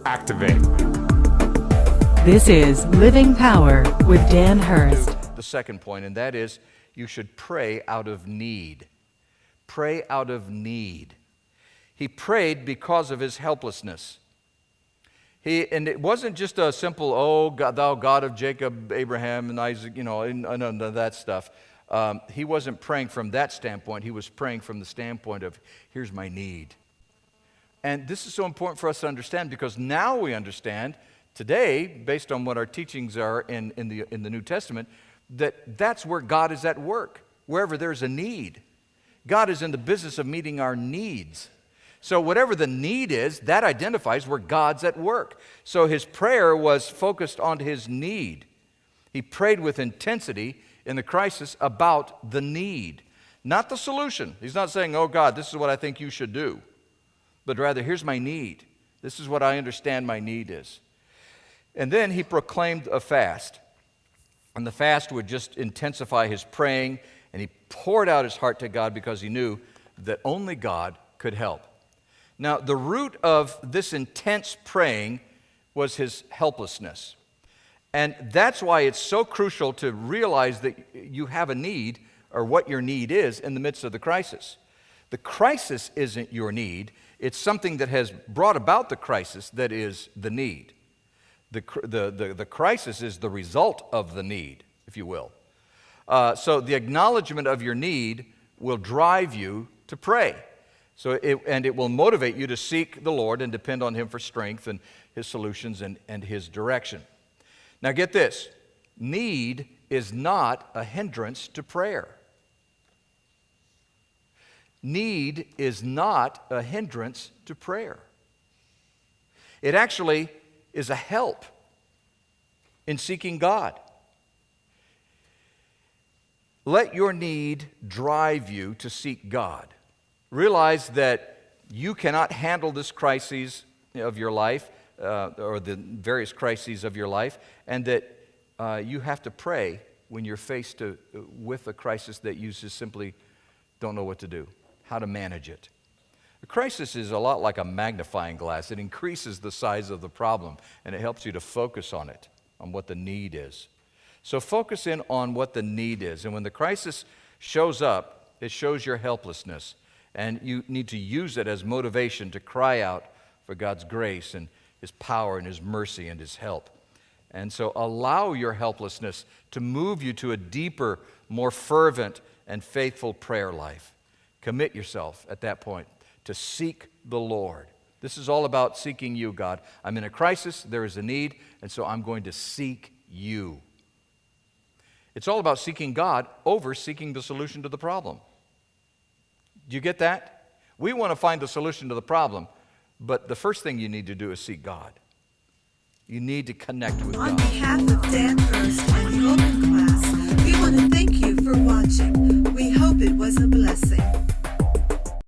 activate. This is Living Power with Dan Hurst. The second point, and that is you should pray out of need. Pray out of need. He prayed because of his helplessness. And it wasn't just a simple, oh, God, thou God of Jacob, Abraham, and Isaac, and that stuff. He wasn't praying from that standpoint. He was praying from the standpoint of, here's my need. And this is so important for us to understand because now we understand today, based on what our teachings are in the New Testament, that's where God is at work, wherever there's a need. God is in the business of meeting our needs. So whatever the need is, that identifies where God's at work. So his prayer was focused on his need. He prayed with intensity in the crisis about the need, not the solution. He's not saying, oh God, this is what I think you should do, but rather, here's my need. This is what I understand my need is. And then he proclaimed a fast. And the fast would just intensify his praying, and he poured out his heart to God because he knew that only God could help. Now, the root of this intense praying was his helplessness. And that's why it's so crucial to realize that you have a need, or what your need is, in the midst of the crisis. The crisis isn't your need. It's something that has brought about the crisis that is the need. The crisis is the result of the need, if you will. So the acknowledgement of your need will drive you to pray. It will motivate you to seek the Lord and depend on him for strength and his solutions and his direction. Now get this, need is not a hindrance to prayer. Need is not a hindrance to prayer. It actually is a help in seeking God. Let your need drive you to seek God. Realize that you cannot handle this crisis of your life, or the various crises of your life, and that you have to pray when you're faced with a crisis that you just simply don't know what to do, how to manage it. A crisis is a lot like a magnifying glass. It increases the size of the problem, and it helps you to focus on it, on what the need is. So focus in on what the need is, and when the crisis shows up, it shows your helplessness. And you need to use it as motivation to cry out for God's grace and his power and his mercy and his help. And so allow your helplessness to move you to a deeper, more fervent and faithful prayer life. Commit yourself at that point to seek the Lord. This is all about seeking you, God. I'm in a crisis, there is a need, and so I'm going to seek you. It's all about seeking God over seeking the solution to the problem. Do you get that? We want to find the solution to the problem, but the first thing you need to do is seek God. You need to connect with God. On behalf of Dan